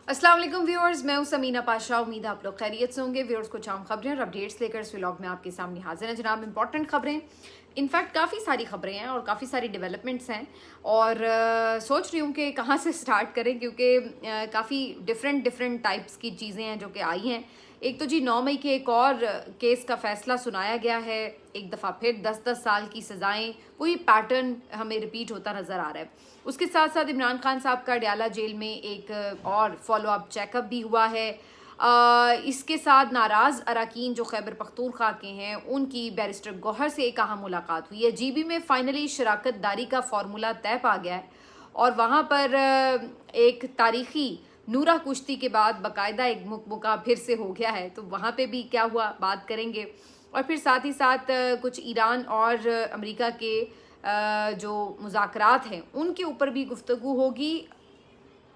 अस्सलाम वालेकुम व्यूअर्स, मैं हूं समीना पाशा। उम्मीद है आप लोग खैरियत से होंगे। व्यूअर्स, कुछ आम खबरें और अपडेट्स लेकर इस व्लॉग में आपके सामने हाजिर हैं जनाब। इंपॉर्टेंट खबरें, इनफैक्ट काफ़ी सारी खबरें हैं और काफ़ी सारी डेवलपमेंट्स हैं और सोच रही हूँ कि कहाँ से स्टार्ट करें, क्योंकि काफ़ी डिफरेंट डिफरेंट टाइप्स की चीज़ें हैं जो कि आई हैं। एक तो जी 9 मई के एक और केस का फैसला सुनाया गया है। एक दफ़ा फिर 10-10 साल की सज़ाएं, वही पैटर्न हमें रिपीट होता नज़र आ रहा है। उसके साथ साथ इमरान खान साहब का अडयाला जेल में एक और फॉलो अप चेकअप भी हुआ है। इसके साथ नाराज़ अरकान जो खैबर पख्तूनख्वा के हैं, उनकी बैरिस्टर गौहर से एक अहम मुलाकात हुई है। जीबी में फाइनली शराकत दारी का फार्मूला तय पा गया है और वहाँ पर एक तारीखी नूरा कुश्ती के बाद बाकायदा एक मुका फिर से हो गया है। तो वहाँ पे भी क्या हुआ बात करेंगे। और फिर साथ ही साथ कुछ ईरान और अमेरिका के जो मुज़ाकरात हैं उनके ऊपर भी गुफ्तगू होगी।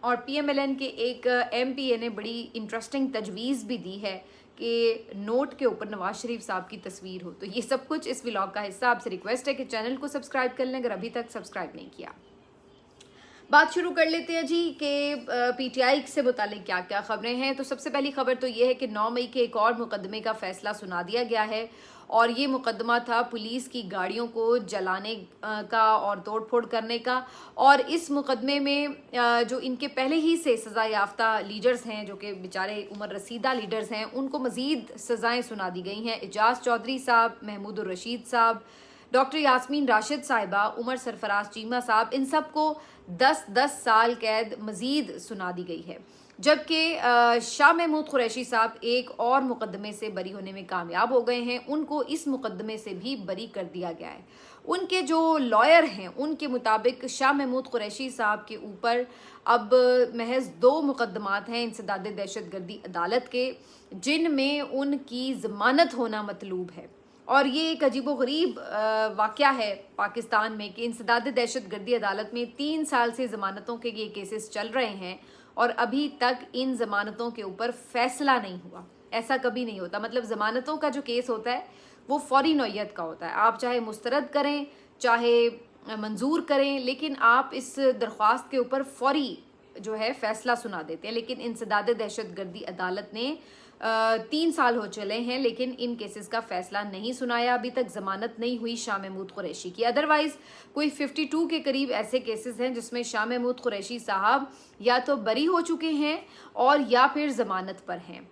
और पीएमएलएन के एक एमपीए ने बड़ी इंटरेस्टिंग तजवीज़ भी दी है कि नोट के ऊपर नवाज शरीफ साहब की तस्वीर हो। तो ये सब कुछ इस व्लॉग का हिस्सा। आपसे रिक्वेस्ट है कि चैनल को सब्सक्राइब कर लें अगर अभी तक सब्सक्राइब नहीं किया। बात शुरू कर लेते हैं जी कि पीटीआई से मुतालिक क्या क्या खबरें हैं। तो सबसे पहली खबर तो ये है कि 9 मई के एक और मुकदमे का फैसला सुना दिया गया है और ये मुकदमा था पुलिस की गाड़ियों को जलाने का और तोड़फोड़ करने का। और इस मुकदमे में जो इनके पहले ही से सज़ा याफ्ता लीडर्स हैं, जो कि बेचारे उम्र रसीदा लीडर्स हैं, उनको मज़ीद सज़ाएँ सुना दी गई हैं। एजाज चौधरी साहब, महमूद रशीद साहब, डॉक्टर यास्मीन राशिद साहिबा, उमर सरफराज चीमा साहब, इन सबको 10-10 साल कैद मजीद सुना दी गई है। जबकि शाह महमूद कुरैशी साहब एक और मुकदमे से बरी होने में कामयाब हो गए हैं। उनको इस मुकदमे से भी बरी कर दिया गया है। उनके जो लॉयर हैं उनके मुताबिक शाह महमूद कुरैशी साहब के ऊपर अब महज 2 मुकदमात हैं इंसदाद दहशतगर्दी अदालत के, जिनमें उनकी ज़मानत होना मतलूब है। और ये एक अजीबोगरीब वाक़या है पाकिस्तान में कि इंसदाद दहशतगर्दी अदालत में 3 साल से ज़मानतों के ये केसेस चल रहे हैं और अभी तक इन ज़मानतों के ऊपर फैसला नहीं हुआ। ऐसा कभी नहीं होता। मतलब ज़मानतों का जो केस होता है वो फौरी नौयत का होता है। आप चाहे मुस्तरद करें, चाहे मंजूर करें, लेकिन आप इस दरख्वास्त के ऊपर फौरी जो है फैसला सुना देते हैं। लेकिन इंसदाद दहशतगर्दी अदालत ने 3 साल हो चले हैं लेकिन इन केसेस का फैसला नहीं सुनाया। अभी तक जमानत नहीं हुई शाह महमूद कुरैशी की। अदरवाइज कोई 52 के करीब ऐसे केसेस हैं जिसमें शाह महमूद कुरैशी साहब या तो बरी हो चुके हैं और या फिर जमानत पर हैं।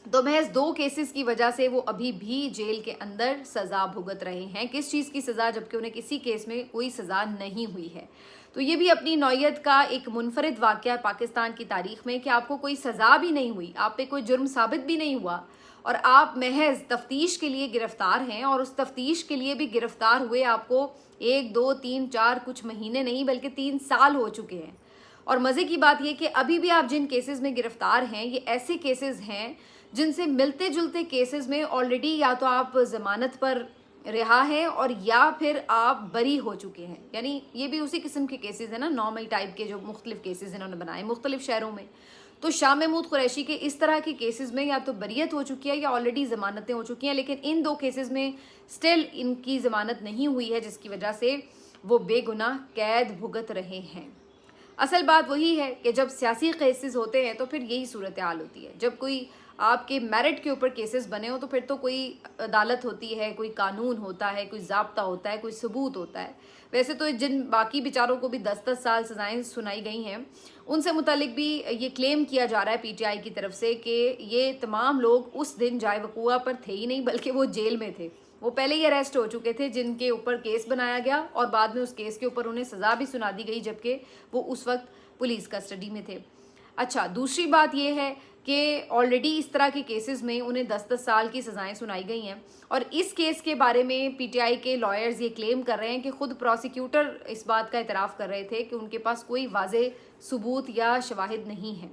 तो महज 2 केसेस की वजह से वो अभी भी जेल के अंदर सज़ा भुगत रहे हैं। किस चीज़ की सज़ा, जबकि उन्हें किसी केस में कोई सज़ा नहीं हुई है। तो ये भी अपनी नौयत का एक मुनफरिद वाक़या है पाकिस्तान की तारीख में कि आपको कोई सज़ा भी नहीं हुई, आप पे कोई जुर्म साबित भी नहीं हुआ और आप महज तफ्तीश के लिए गिरफ्तार हैं। और उस तफ्तीश के लिए भी गिरफ्तार हुए आपको 1, 2, 3, 4 कुछ महीने नहीं बल्कि 3 साल हो चुके हैं। और मज़े की बात यह कि अभी भी आप जिन केसेस में गिरफ्तार हैं ये ऐसे केसेस हैं जिनसे मिलते जुलते केसेस में ऑलरेडी या तो आप जमानत पर रिहा हैं और या फिर आप बरी हो चुके हैं। यानी ये भी उसी किस्म के केसेस हैं ना, 9 मई टाइप के जो मुख्तलिफ केसेस इन्होंने बनाए मुख्तलिफ शहरों में। तो शाह महमूद कुरैशी के इस तरह के केसेस में या तो बरियत हो चुकी है या ऑलरेडी ज़मानतें हो चुकी हैं, लेकिन इन 2 केसेस में स्टिल इनकी ज़मानत नहीं हुई है, जिसकी वजह से वो बेगुनाह कैद भुगत रहे हैं। असल बात वही है कि जब सियासी केसेस होते हैं तो फिर यही सूरत हाल होती है। जब कोई आपके मेरिट के ऊपर केसेस बने हो तो फिर तो कोई अदालत होती है, कोई कानून होता है, कोई ज़ाब्ता होता है, कोई सबूत होता है। वैसे तो जिन बाकी बेचारों को भी 10-10 साल सज़ाएं सुनाई गई हैं उनसे मुतालिक भी ये क्लेम किया जा रहा है पीटीआई की तरफ से कि ये तमाम लोग उस दिन जाए वकूआ पर थे ही नहीं, बल्कि वो जेल में थे। वो पहले ही अरेस्ट हो चुके थे जिनके ऊपर केस बनाया गया और बाद में उस केस के ऊपर उन्हें सज़ा भी सुना दी गई, जबकि वो उस वक्त पुलिस कस्टडी में थे। अच्छा, दूसरी बात यह है कि ऑलरेडी इस तरह के केसेस में उन्हें 10-10 साल की सज़ाएं सुनाई गई हैं और इस केस के बारे में पीटीआई के लॉयर्स ये क्लेम कर रहे हैं कि खुद प्रोसिक्यूटर इस बात का इतराफ़ कर रहे थे कि उनके पास कोई वाज़े सबूत या शवाहिद नहीं है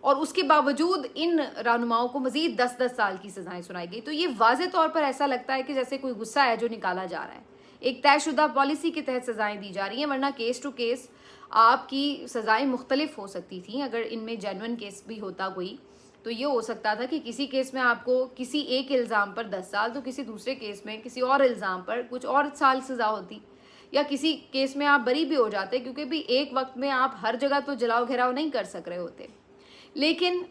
और उसके बावजूद इन रहनुमाओं को मज़ीद 10-10 साल की सज़ाएं सुनाई गई। तो ये वाज़े तौर पर ऐसा लगता है कि जैसे कोई गुस्सा है जो निकाला जा रहा है। एक तयशुदा पॉलिसी के तहत सज़ाएं दी जा रही हैं, वरना केस टू केस आपकी सज़ाएं मुख्तलिफ हो सकती थी। अगर इनमें जेन्युइन केस भी होता कोई तो ये हो सकता था कि किसी केस में आपको किसी एक इल्ज़ाम पर 10 साल तो किसी दूसरे केस में किसी और इल्ज़ाम पर कुछ और साल सज़ा होती, या किसी केस में आप बरी भी हो जाते, क्योंकि भी एक वक्त में आप हर जगह तो जलाओ घेराव नहीं कर सक रहे होते। लेकिन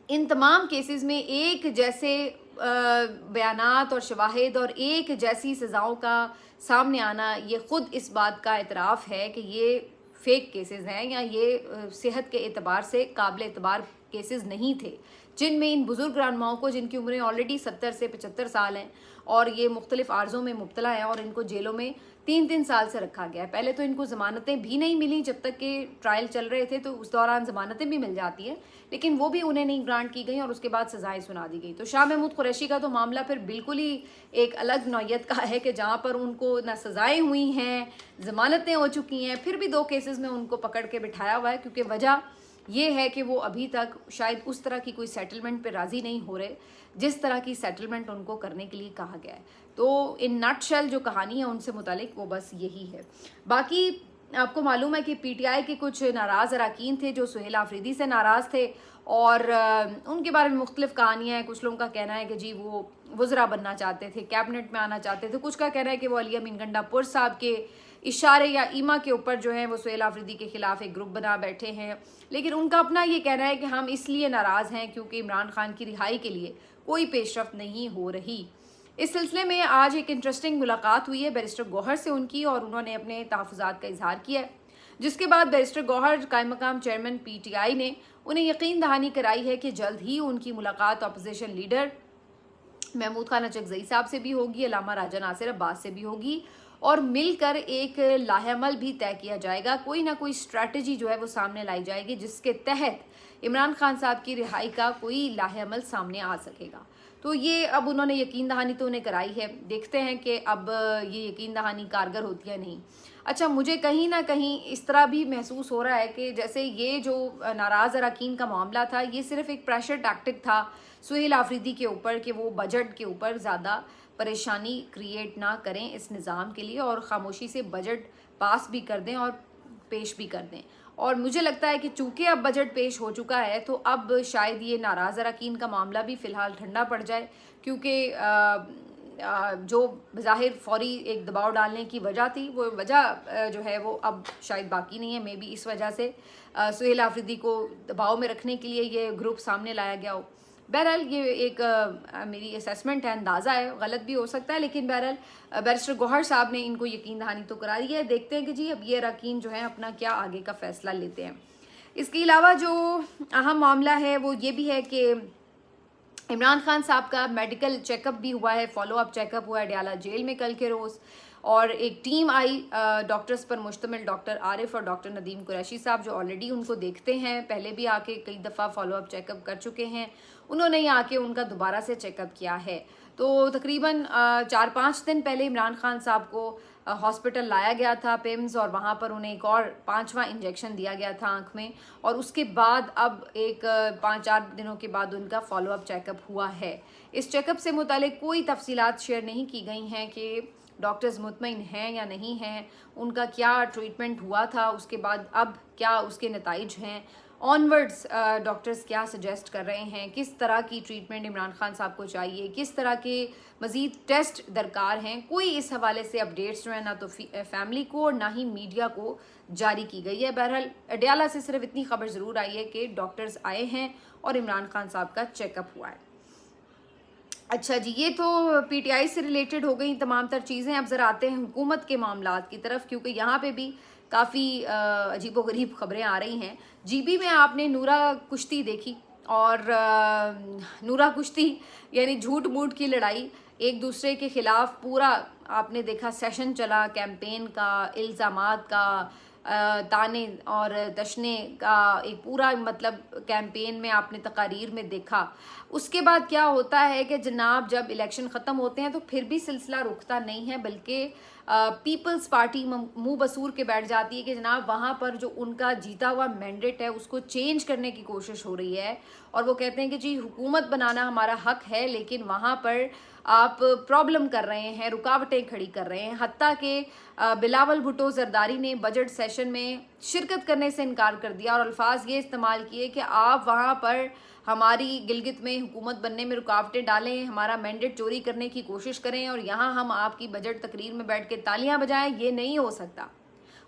इन तमाम केसेस में एक जैसे बयानात और शवाहिद और एक जैसी सज़ाओं का सामने आना ये ख़ुद इस बात का एतराफ़ है कि ये फेक केसेस हैं या ये सेहत के एतबार से काबिल एतबार केसेस नहीं थे, जिनमें इन बुज़ुर्ग ग्रांडमाओं को, जिनकी उम्रें ऑलरेडी 70 से 75 साल हैं और ये मुख्तलिफ आर्ज़ों में मुब्तला हैं और इनको जेलों में 3-3 साल से रखा गया है। पहले तो इनको ज़मानतें भी नहीं मिली जब तक कि ट्रायल चल रहे थे, तो उस दौरान ज़मानतें भी मिल जाती हैं, लेकिन वो भी उन्हें नहीं ग्रांट की गई और उसके बाद सज़ाएं सुना दी गई। तो शाह महमूद कुरैशी का तो मामला फिर बिल्कुल ही एक अलग नौयत का है कि जहाँ पर उनको ना सज़ाएँ हुई हैं, ज़मानतें हो चुकी हैं, फिर भी 2 केसेस में उनको पकड़ के बिठाया हुआ है, क्योंकि वजह ये है कि वो अभी तक शायद उस तरह की कोई सेटलमेंट पे राज़ी नहीं हो रहे जिस तरह की सेटलमेंट उनको करने के लिए कहा गया है। तो इन नटशेल जो कहानी है उनसे मुतालिक वो बस यही है। बाकी आपको मालूम है कि पीटीआई के कुछ नाराज़ अरकान थे जो सुहेल आफरीदी से नाराज़ थे और उनके बारे में मुख्तलिफ कहानियाँ हैं। कुछ लोगों का कहना है कि जी वो वज़रा बनना चाहते थे, कैबिनेट में आना चाहते थे, कुछ का कहना है कि वो अली अमीन गंडापुर साहब के इशारे या ईमा के ऊपर जो है वो सुहेल आफरीदी के खिलाफ एक ग्रुप बना बैठे हैं। लेकिन उनका अपना ये कहना है कि हम इसलिए नाराज़ हैं क्योंकि इमरान खान की रिहाई के लिए कोई पेशरफ्त नहीं हो रही। इस सिलसिले में आज एक इंटरेस्टिंग मुलाकात हुई है बैरिस्टर गौहर से उनकी, और उन्होंने अपने तहफ़्फ़ुज़ात का इजहार किया है, जिसके बाद बैरिस्टर गौहर कायम मकाम चेयरमैन पीटीआई ने उन्हें यकीन दहानी कराई है कि जल्द ही उनकी मुलाकात अपोजिशन लीडर महमूद खान अचकज़ई साहब से भी होगी, अल्लामा राजा नासिर अब्बास से भी होगी और मिलकर एक लाहेअमल भी तय किया जाएगा। कोई ना कोई स्ट्रैटेजी जो है वो सामने लाई जाएगी जिसके तहत इमरान खान साहब की रिहाई का कोई लाहेअमल सामने आ सकेगा। तो ये अब उन्होंने यकीन दहानी तो उन्हें कराई है, देखते हैं कि अब ये यकीन दहानी कारगर होती है नहीं। अच्छा, मुझे कहीं ना कहीं इस तरह भी महसूस हो रहा है कि जैसे ये जो नाराज़ अरकान का मामला था ये सिर्फ एक प्रेशर टैक्टिक था सुहेल आफरीदी के ऊपर कि वो बजट के ऊपर ज़्यादा परेशानी क्रिएट ना करें इस निज़ाम के लिए और ख़ामोशी से बजट पास भी कर दें और पेश भी कर दें। और मुझे लगता है कि चूँकि अब बजट पेश हो चुका है तो अब शायद ये नाराज़ अरकान का मामला भी फ़िलहाल ठंडा पड़ जाए, क्योंकि जो बज़ाहिर फौरी एक दबाव डालने की वजह थी वो वजह जो है वो अब शायद बाकी नहीं है। मे बी इस वजह से सुहेल आफरीदी को दबाव में रखने के लिए ये ग्रुप सामने लाया गया हो। बहरहाल ये एक मेरी असेसमेंट है, अंदाज़ा है, गलत भी हो सकता है, लेकिन बहरहाल बैरिस्टर गौहर साहब ने इनको यकीन दहानी तो करा दी है। देखते हैं कि जी अब ये अरकान जो है अपना क्या आगे का फ़ैसला लेते हैं। इसके अलावा जो अहम मामला है वो ये भी है कि इमरान खान साहब का मेडिकल चेकअप भी हुआ है, फॉलोअप चेकअप हुआ है अडयाला जेल में कल के रोज़, और एक टीम आई डॉक्टर्स पर मुश्तमिल, डॉक्टर आरिफ और डॉक्टर नदीम कुरैशी साहब, जो ऑलरेडी उनको देखते हैं, पहले भी आके कई दफ़ा फॉलोअप चेकअप कर चुके हैं। उन्होंने ही आके उनका दोबारा से चेकअप किया है। तो तकरीबन 4-5 दिन पहले इमरान खान साहब को हॉस्पिटल लाया गया था पिम्स, और वहाँ पर उन्हें एक और 5वां इंजेक्शन दिया गया था आँख में, और उसके बाद अब एक 5-4 दिनों के बाद उनका फॉलोअप चेकअप हुआ है। इस चेकअप से मुतालिक कोई तफसीलात शेयर नहीं की गई हैं कि डॉक्टर्स मुतमईन हैं या नहीं हैं, उनका क्या ट्रीटमेंट हुआ था, उसके बाद अब क्या उसके नताइज हैं, ऑनवर्ड्स डॉक्टर्स क्या सजेस्ट कर रहे हैं, किस तरह की ट्रीटमेंट इमरान खान साहब को चाहिए, किस तरह के मज़ीद टेस्ट दरकार हैं। कोई इस हवाले से अपडेट्स जो है ना तो फैमिली को और ना ही मीडिया को जारी की गई है। बहरहाल अडयाला से सिर्फ इतनी खबर ज़रूर आई है कि डॉक्टर्स आए हैं और इमरान खान साहब का चेकअप हुआ है। अच्छा जी, ये तो पीटीआई से रिलेटेड हो गई तमाम तर चीज़ें। अब ज़रा आते हैं हुकूमत के मामलात की तरफ, क्योंकि यहाँ पे भी काफ़ी अजीबोगरीब खबरें आ रही हैं। जीबी में आपने नूरा कुश्ती देखी, और नूरा कुश्ती यानी झूठ मूठ की लड़ाई, एक दूसरे के ख़िलाफ़ पूरा आपने देखा सेशन चला कैंपेन का, इल्ज़ामात का, ताने और तशने का एक पूरा मतलब कैंपेन में आपने तकारीर में देखा। उसके बाद क्या होता है कि जनाब जब इलेक्शन ख़त्म होते हैं तो फिर भी सिलसिला रुकता नहीं है, बल्कि पीपल्स पार्टी मुंह बसूर के बैठ जाती है कि जनाब वहाँ पर जो उनका जीता हुआ मैंडेट है उसको चेंज करने की कोशिश हो रही है, और वो कहते हैं कि जी हुकूमत बनाना हमारा हक है, लेकिन वहाँ पर आप प्रॉब्लम कर रहे हैं, रुकावटें खड़ी कर रहे हैं। हत्ता के बिलावल भुट्टो जरदारी ने बजट सेशन में शिरकत करने से इनकार कर दिया और अल्फाज ये इस्तेमाल किए कि आप वहाँ पर हमारी गिलगित में हुकूमत बनने में रुकावटें डालें, हमारा मैंडेट चोरी करने की कोशिश करें, और यहाँ हम आपकी बजट तकरीर में बैठ के तालियां बजाएं, ये नहीं हो सकता।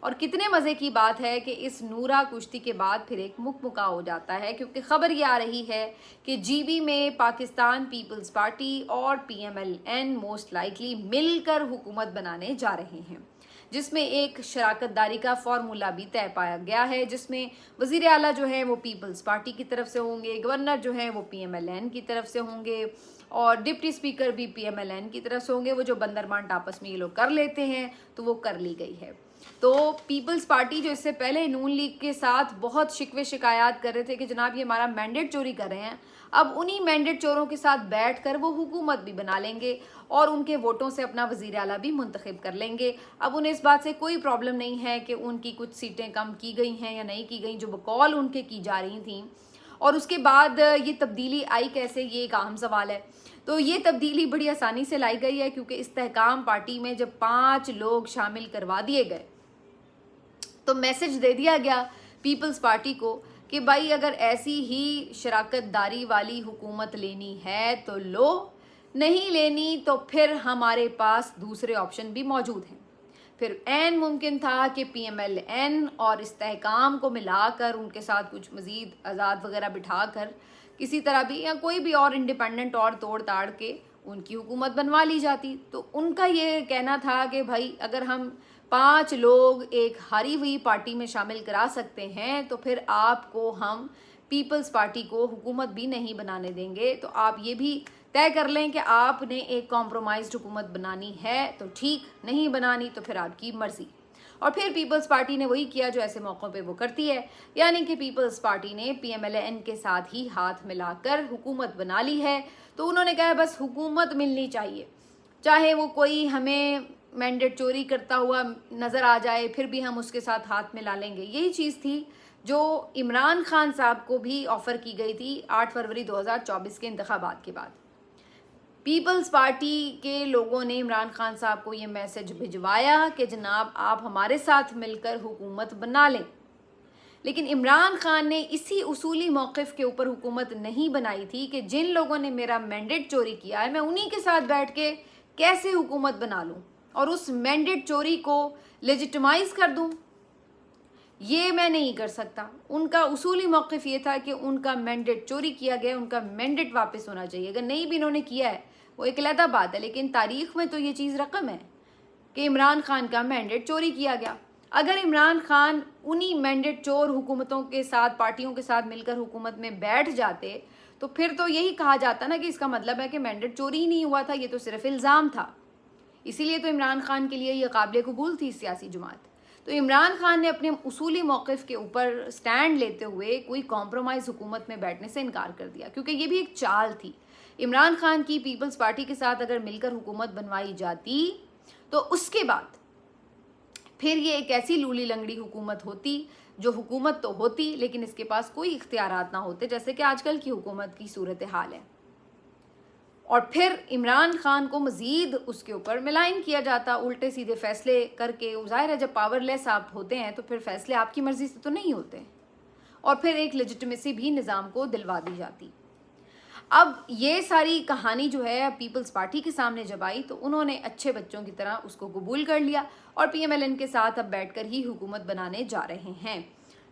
और कितने मज़े की बात है कि इस नूरा कुश्ती के बाद फिर एक मुकमुका हो जाता है, क्योंकि ख़बर ये आ रही है कि जीबी में पाकिस्तान पीपल्स पार्टी और पीएमएलएन मोस्ट लाइकली मिलकर हुकूमत बनाने जा रहे हैं, जिसमें एक शराकतदारी का फॉर्मूला भी तय पाया गया है, जिसमें वज़ीर आला जो है वो पीपल्स पार्टी की तरफ से होंगे, गवर्नर जो है वो पीएमएलएन की तरफ से होंगे और डिप्टी स्पीकर भी पीएमएलएन की तरफ से होंगे। वो जो बंदरबांट आपस में ये लोग कर लेते हैं तो वो कर ली गई है। तो पीपल्स पार्टी जो इससे पहले नून लीग के साथ बहुत शिकवे शिकायत कर रहे थे कि जनाब ये हमारा मैंडेट चोरी कर रहे हैं, अब उन्हीं मैंडेट चोरों के साथ बैठकर वो हुकूमत भी बना लेंगे और उनके वोटों से अपना वज़ीर आला भी मुंतखब कर लेंगे। अब उन्हें इस बात से कोई प्रॉब्लम नहीं है कि उनकी कुछ सीटें कम की गई हैं या नहीं की गई, जो बकौल उनके की जा रही थी। और उसके बाद ये तब्दीली आई कैसे, ये एक अहम सवाल है। तो ये तब्दीली बड़ी आसानी से लाई गई है, क्योंकि इस्तेहकाम पार्टी में जब 5 लोग शामिल करवा दिए गए तो मैसेज दे दिया गया पीपल्स पार्टी को कि भाई अगर ऐसी ही शराकतदारी वाली हुकूमत लेनी है तो लो, नहीं लेनी तो फिर हमारे पास दूसरे ऑप्शन भी मौजूद हैं। फिर ऐन मुमकिन था कि पीएमएलएन और इस्तेहकाम को मिलाकर उनके साथ कुछ मज़ीद आज़ाद वगैरह बिठाकर किसी तरह भी या कोई भी और इंडिपेंडेंट और तोड़ ताड़ के उनकी हुकूमत बनवा ली जाती। तो उनका ये कहना था कि भाई अगर हम 5 लोग एक हारी हुई पार्टी में शामिल करा सकते हैं तो फिर आपको हम पीपल्स पार्टी को हुकूमत भी नहीं बनाने देंगे। तो आप ये भी तय कर लें कि आपने एक कॉम्प्रोमाइज्ड हुकूमत बनानी है तो ठीक, नहीं बनानी तो फिर आपकी मर्ज़ी। और फिर पीपल्स पार्टी ने वही किया जो ऐसे मौक़ों पे वो करती है, यानी कि पीपल्स पार्टी ने पीएमएलएन के साथ ही हाथ मिलाकर हुकूमत बना ली है। तो उन्होंने कहा बस हुकूमत मिलनी चाहिए, चाहे वो कोई हमें मैंडेट चोरी करता हुआ नज़र आ जाए फिर भी हम उसके साथ हाथ मिला लेंगे। यही चीज़ थी जो इमरान खान साहब को भी ऑफ़र की गई थी 8 फरवरी 2024 के इंतखाबात के बाद। पीपल्स पार्टी के लोगों ने इमरान खान साहब को ये मैसेज भिजवाया कि जनाब आप हमारे साथ मिलकर हुकूमत बना लें, लेकिन इमरान खान ने इसी उसूली मौक़िफ़ के ऊपर हुकूमत नहीं बनाई थी कि जिन लोगों ने मेरा मैंडेट चोरी किया है मैं उन्हीं के साथ बैठ के कैसे हुकूमत बना लूँ और उस मैंडेट चोरी को लेजिटिमाइज़ कर दूँ, ये मैं नहीं कर सकता। उनका उसूली मौक़िफ़ ये था कि उनका मैंडेट चोरी किया गया, उनका मैंडेट वापस होना चाहिए। अगर नहीं भी इन्होंने किया है वो एक अलग बात है, लेकिन तारीख़ में तो ये चीज़ रकम है कि इमरान खान का मैंडेट चोरी किया गया। अगर इमरान खान उन्हीं मैंडेट चोर हुकूमतों के साथ, पार्टियों के साथ मिलकर हुकूमत में बैठ जाते तो फिर तो यही कहा जाता ना कि इसका मतलब है कि मैंडेट चोरी ही नहीं हुआ था, ये तो सिर्फ इल्ज़ाम था। इसीलिए तो इमरान खान के लिए ये काबिल कबूल थी सियासी जमात। तो इमरान खान ने अपने उसूली मौक़िफ़ के ऊपर स्टैंड लेते हुए कोई कॉम्प्रोमाइज़ हुकूमत में बैठने से इनकार कर दिया, क्योंकि ये भी एक चाल थी। इमरान खान की पीपल्स पार्टी के साथ अगर मिलकर हुकूमत बनवाई जाती तो उसके बाद फिर ये एक ऐसी लूली लंगड़ी हुकूमत होती जो हुकूमत तो होती लेकिन इसके पास कोई इख्तियारात ना होते, जैसे कि आजकल की हुकूमत की सूरत हाल है। और फिर इमरान खान को मज़ीद उसके ऊपर मिलाइन किया जाता, उल्टे सीधे फ़ैसले करके। ज़ाहिर है जब पावरलेस आप होते हैं तो फिर फ़ैसले आपकी मर्ज़ी से तो नहीं होते, और फिर एक लेजिटिमेसी भी निज़ाम को दिलवा दी जाती। अब ये सारी कहानी जो है पीपल्स पार्टी के सामने जब आई तो उन्होंने अच्छे बच्चों की तरह उसको कबूल कर लिया और पीएमएलएन के साथ अब बैठकर ही हुकूमत बनाने जा रहे हैं।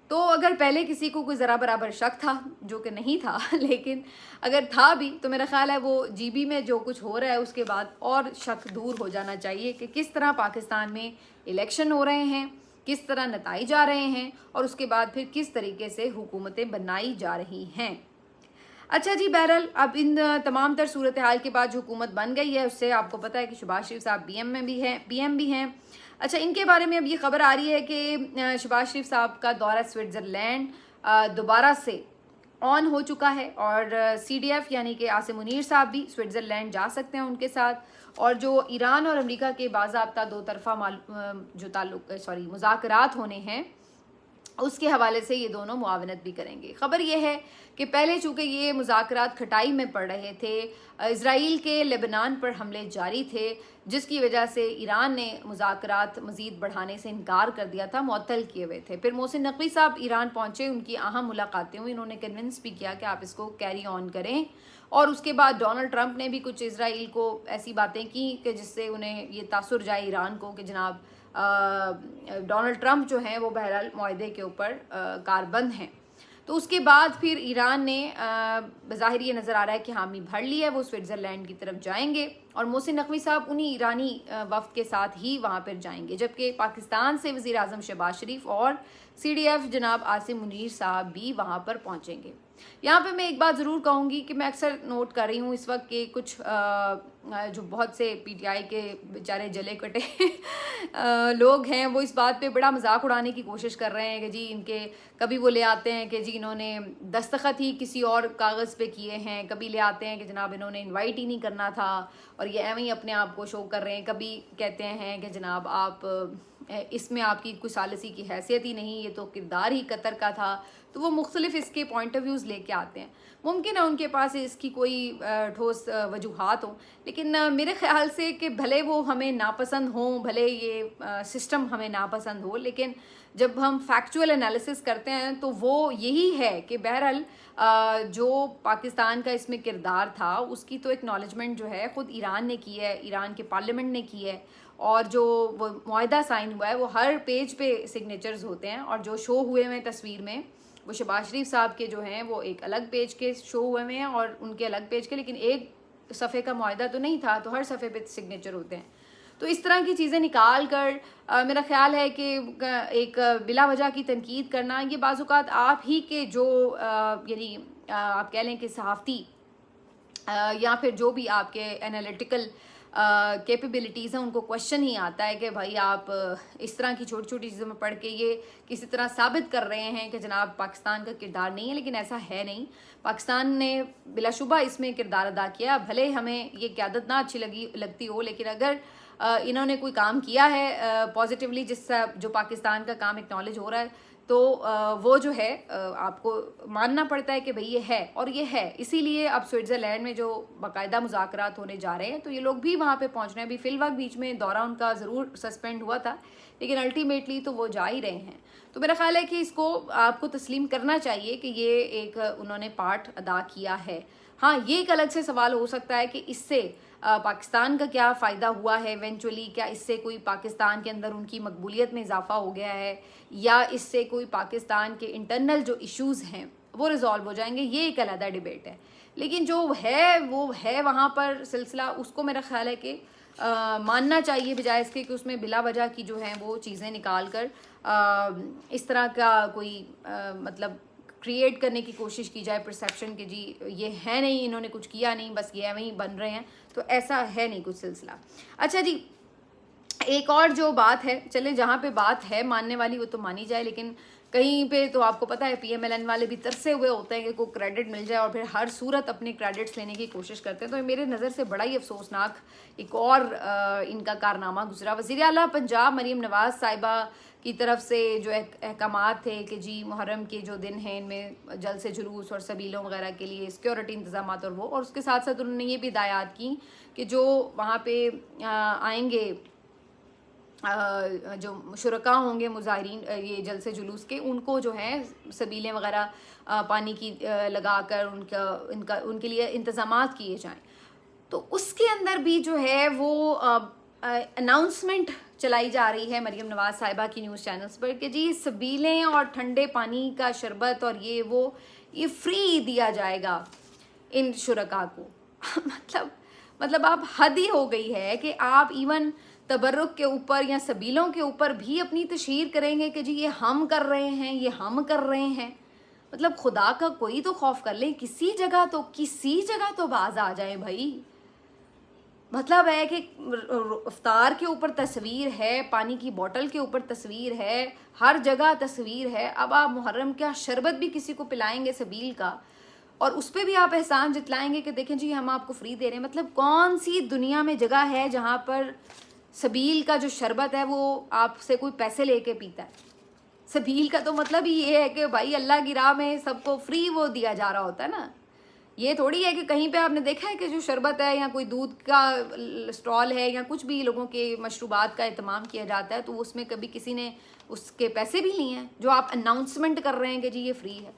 तो अगर पहले किसी को कोई ज़रा बराबर शक था, जो कि नहीं था, लेकिन अगर था भी तो मेरा ख्याल है वो जीबी में जो कुछ हो रहा है उसके बाद और शक दूर हो जाना चाहिए कि किस तरह पाकिस्तान में इलेक्शन हो रहे हैं, किस तरह नताइज आ रहे हैं और उसके बाद फिर किस तरीके से हुकूमतें बनाई जा रही हैं। अच्छा जी, बहरहाल अब इन तमाम तर सूरत हाल के बाद जो हुकूमत बन गई है उससे आपको पता है कि शहबाज शरीफ साहब पीएम भी हैं। अच्छा, इनके बारे में अब ये खबर आ रही है कि शहबाज शरीफ साहब का दौरा स्विट्ज़रलैंड दोबारा से ऑन हो चुका है और CDF यानी कि आसिम मुनीर साहब भी स्विट्ज़रलैंड जा सकते हैं उनके साथ। और जो ईरान और अमेरिका के बाज़ाब्ता दो तरफ़ा मुज़ाकरात होने हैं उसके हवाले से ये दोनों मुआवनत भी करेंगे। ख़बर यह है कि पहले चूँकि ये मुज़ाकरात खटाई में पड़ रहे थे, इज़राइल के लेबनान पर हमले जारी थे, जिसकी वजह से ईरान ने मुज़ाकरात मज़ीद बढ़ाने से इनकार कर दिया था, मुअत्तल किए हुए थे। फिर मोहसिन नकवी साहब ईरान पहुँचे, उनकी अहम मुलाकातें हुई, उन्होंने कन्विंस भी किया कि आप इसको कैरी ऑन करें। और उसके बाद डोनाल्ड ट्रंप ने भी कुछ इज़राइल को ऐसी बातें की कि जिससे उन्हें ये तासुर जाए ईरान को कि जनाब डोनाल्ड ट्रंप जो हैं वो बहरहाल मुआहदे के ऊपर कारबंद हैं। तो उसके बाद फिर ईरान ने बज़ाहिर ये नज़र आ रहा है कि हामी भर ली है, वो स्विट्ज़रलैंड की तरफ जाएंगे और मोहसिन नकवी साहब उन्हीं ईरानी वफ़द के साथ ही वहाँ पर जाएंगे, जबकि पाकिस्तान से वज़ीर आज़म शहबाज शरीफ और CDF जनाब आसिम मुनीर साहब भी वहाँ पर पहुँचेंगे। यहाँ पे मैं एक बात ज़रूर कहूँगी कि मैं अक्सर नोट कर रही हूँ इस वक्त के कुछ जो बहुत से PTI के बेचारे जले कटे लोग हैं, वो इस बात पे बड़ा मजाक उड़ाने की कोशिश कर रहे हैं कि जी इनके कभी वो ले आते हैं कि जी इन्होंने दस्तखत ही किसी और कागज़ पे किए हैं, कभी ले आते हैं कि जनाब इन्होंने इनवाइट ही नहीं करना था और ये एवं ही अपने आप को शो कर रहे हैं, कभी कहते हैं कि जनाब आप इसमें आपकी कोई सालिसी की हैसियत ही नहीं, ये तो किरदार ही कतर का था। तो वो मुख्तलिफ इसके पॉइंट ऑफ व्यूज़ लेके आते हैं। मुमकिन है उनके पास इसकी कोई ठोस वजूहात हो, लेकिन मेरे ख्याल से कि भले वो हमें नापसंद हों, भले ये सिस्टम हमें नापसंद हो, लेकिन जब हम फैक्चुअल एनालिसिस करते हैं तो वो यही है कि बहरहाल जो पाकिस्तान का इसमें किरदार था उसकी तो एक्नॉलेजमेंट जो है ख़ुद ईरान ने की है, ईरान के पार्लियामेंट ने की है, और जो वो मुआहदा साइन हुआ है वो हर पेज पे सिग्नेचर्स होते हैं, और जो शो हुए हैं तस्वीर में वो शहबाज शरीफ साहब के जो हैं वो एक अलग पेज के शो हुए हैं और उनके अलग पेज के, लेकिन एक सफ़े का मुआहदा तो नहीं था, तो हर सफ़े पे सिग्नेचर होते हैं। तो इस तरह की चीज़ें निकाल कर मेरा ख्याल है कि एक बिला वजह की तनकीद करना, ये बाज़-औक़ात आप ही के जो यानी आप कह लें कि सहाफ़ती या फिर जो भी आपके एनालिटिकल कैपेबिलिटीज़ हैं उनको क्वेश्चन ही आता है कि भाई आप इस तरह की छोटी छोटी चीज़ों में पढ़ के ये किसी तरह साबित कर रहे हैं कि जनाब पाकिस्तान का किरदार नहीं है, लेकिन ऐसा है नहीं। पाकिस्तान ने बिलाशुबा इसमें किरदार अदा किया, भले हमें ये क़यादत ना अच्छी लगती हो, लेकिन अगर इन्होंने कोई काम किया है पॉजिटिवली जिससे जो पाकिस्तान का काम एक्नॉलेज हो रहा है, तो वो जो है आपको मानना पड़ता है कि भाई ये है, और ये है। इसीलिए अब स्विट्ज़रलैंड में जो बाकायदा मुज़ाकरात होने जा रहे हैं तो ये लोग भी वहाँ पे पहुँच रहे हैं। अभी फ़िलवक्त बीच में दौरा उनका ज़रूर सस्पेंड हुआ था, लेकिन अल्टीमेटली तो वो जा ही रहे हैं। तो मेरा ख्याल है कि इसको आपको तस्लीम करना चाहिए कि ये एक उन्होंने पार्ट अदा किया है। हाँ, ये एक अलग से सवाल हो सकता है कि इससे पाकिस्तान का क्या फ़ायदा हुआ है इवेंचुअली, क्या इससे कोई पाकिस्तान के अंदर उनकी मकबूलियत में इजाफा हो गया है, या इससे कोई पाकिस्तान के इंटरनल जो इश्यूज़ हैं वो रिजॉल्व हो जाएंगे, ये एक अलग डिबेट है। लेकिन जो है वो है वहाँ पर सिलसिला, उसको मेरा ख्याल है कि मानना चाहिए, बजाय इसके कि उसमें बिला वजह की जो हैं वो चीज़ें निकाल कर इस तरह का कोई मतलब क्रिएट करने की कोशिश की जाए परसेप्शन कि जी ये है नहीं, इन्होंने कुछ किया नहीं, बस ये वहीं बन रहे हैं। तो ऐसा है नहीं कुछ सिलसिला। अच्छा जी, एक और जो बात है, चले जहाँ पे बात है मानने वाली वो तो मानी जाए, लेकिन कहीं पे तो आपको पता है PMLN वाले भी तरसे हुए होते हैं कि कोई क्रेडिट मिल जाए और फिर हर सूरत अपने क्रेडिट्स लेने की कोशिश करते हैं। तो मेरे नज़र से बड़ा ही अफसोसनाक एक और इनका कारनामा गुजरा। वज़ीर आला पंजाब मरीम नवाज़ साहिबा की तरफ से जो अहकामात थे कि जी मुहर्रम के जो दिन हैं इनमें जल से जुलूस और सबीलों वगैरह के लिए सिक्योरिटी इंतजाम और वो, और उसके साथ साथ उन्होंने ये भी हिदायत की कि जो वहाँ पे आएंगे जो शुरका होंगे मुजाहिरीन ये जल से जुलूस के, उनको जो है सबीलें वगैरह पानी की लगाकर उनके लिए इंतजामात किए जाएं। तो उसके अंदर भी जो है वो अनाउंसमेंट चलाई जा रही है मरीम नवाज़ साहिबा की न्यूज़ चैनल्स पर कि जी सबीलें और ठंडे पानी का शरबत और ये फ्री दिया जाएगा इन शुरका को। मतलब आप हद ही हो गई है कि आप इवन तबर्रुक के ऊपर या सबीलों के ऊपर भी अपनी तशहीर करेंगे कि जी ये हम कर रहे हैं, ये हम कर रहे हैं। मतलब खुदा का कोई तो खौफ कर ले, किसी जगह तो बाज आ जाए भाई। मतलब है कि इफ्तार के ऊपर तस्वीर है, पानी की बोतल के ऊपर तस्वीर है, हर जगह तस्वीर है। अब आप मुहर्रम का शरबत भी किसी को पिलाएंगे सबील का, और उस पर भी आप एहसान जतलाएंगे कि देखें जी हम आपको फ्री दे रहे हैं। मतलब कौन सी दुनिया में जगह है जहाँ पर सबील का जो शरबत है वो आपसे कोई पैसे लेके पीता है? सबील का तो मतलब ही ये है कि भाई अल्लाह की राह में सबको फ्री वो दिया जा रहा होता है ना। ये थोड़ी है कि कहीं पे आपने देखा है कि जो शरबत है या कोई दूध का स्टॉल है या कुछ भी लोगों के मशरूबात का इत्माम किया जाता है तो उसमें कभी किसी ने उसके पैसे भी लिए हैं। जो आप अनाउंसमेंट कर रहे हैं कि जी ये फ्री है,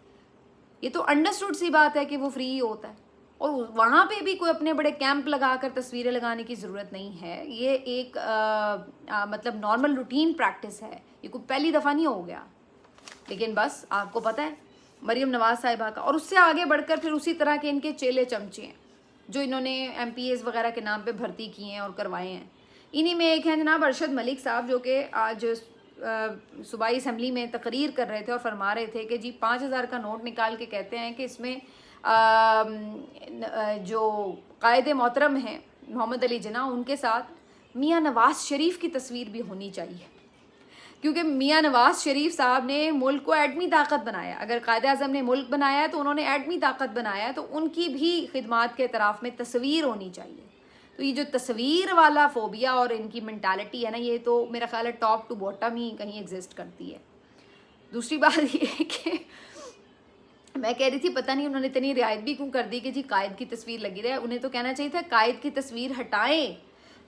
ये तो अंडरस्टूड सी बात है कि वो फ्री ही होता है। और वहाँ पे भी कोई अपने बड़े कैंप लगाकर तस्वीरें लगाने की ज़रूरत नहीं है। ये एक मतलब नॉर्मल रूटीन प्रैक्टिस है, ये कोई पहली दफ़ा नहीं हो गया। लेकिन बस आपको पता है मरीम नवाज साहिबा का, और उससे आगे बढ़कर फिर उसी तरह के इनके चेले चमचे हैं जो इन्होंने MPs वगैरह के नाम पे भर्ती किए हैं और करवाए हैं। इन्हीं में एक हैं जनाब अरशद मलिक साहब, जो कि आज सूबाई असम्बली में तकरीर कर रहे थे और फरमा रहे थे कि जी 5,000 का नोट निकाल के कहते हैं कि इसमें जो कायदे मोहतरम हैं मोहम्मद अली जिन्ना, उनके साथ मियाँ नवाज शरीफ की तस्वीर भी होनी चाहिए, क्योंकि मियाँ नवाज शरीफ साहब ने मुल्क को एटमी ताकत बनाया। अगर कायदे आज़म ने मुल्क बनाया है तो उन्होंने एटमी ताकत बनाया है, तो उनकी भी खिदमात के तरफ में तस्वीर होनी चाहिए। तो ये जो तस्वीर वाला फोबिया और इनकी मेंटालिटी है ना, ये तो मेरा ख्याल है टॉप टू बॉटम ही कहीं एग्जिस्ट करती है। दूसरी बात ये है कि मैं कह रही थी पता नहीं उन्होंने इतनी रियायत भी क्यों कर दी कि जी कायद की तस्वीर लगी रहे। उन्हें तो कहना चाहिए था कायद की तस्वीर हटाएं,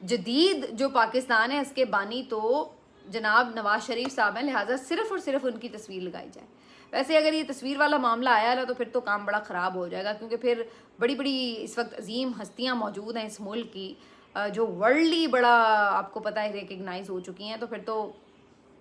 जदीद जो पाकिस्तान है इसके बानी तो जनाब नवाज शरीफ साहब हैं, लिहाजा सिर्फ और सिर्फ उनकी तस्वीर लगाई जाए। वैसे अगर ये तस्वीर वाला मामला आया ना तो फिर तो काम बड़ा ख़राब हो जाएगा, क्योंकि फिर बड़ी बड़ी इस वक्त अजीम हस्तियां मौजूद हैं इस मुल्क की जो वर्ल्डली बड़ा आपको पता है रिकग्नाइज हो चुकी हैं, तो फिर तो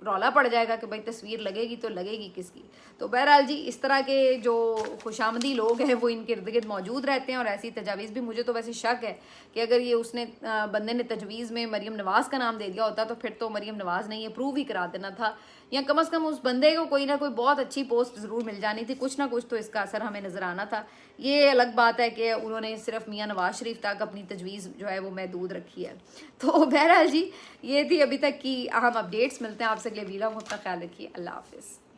रौला पड़ जाएगा कि भाई तस्वीर लगेगी तो लगेगी किसकी। तो बहरहाल जी इस तरह के जो खुशामदी लोग हैं वो इनके इर्द गिर्द मौजूद रहते हैं, और ऐसी तजावीज़ भी मुझे तो वैसे शक है कि अगर ये उसने बंदे ने तजवीज़ में मरीम नवाज़ का नाम दे दिया होता तो फिर तो मरीम नवाज़ ने ये प्रूव ही करा देना था, या कम अज़ कम उस बंदे को कोई ना कोई बहुत अच्छी पोस्ट ज़रूर मिल जानी थी, कुछ ना कुछ तो इसका असर हमें नज़र आना था। ये अलग बात है कि उन्होंने सिर्फ मियाँ नवाज शरीफ तक अपनी तजवीज़ जो है वो महदूद रखी है। तो बहरहाल जी ये थी अभी तक की अहम अपडेट्स। मिलते हैं आपसे अगले वीडियो में, अपना ख्याल रखिए, अल्लाह हाफिज़।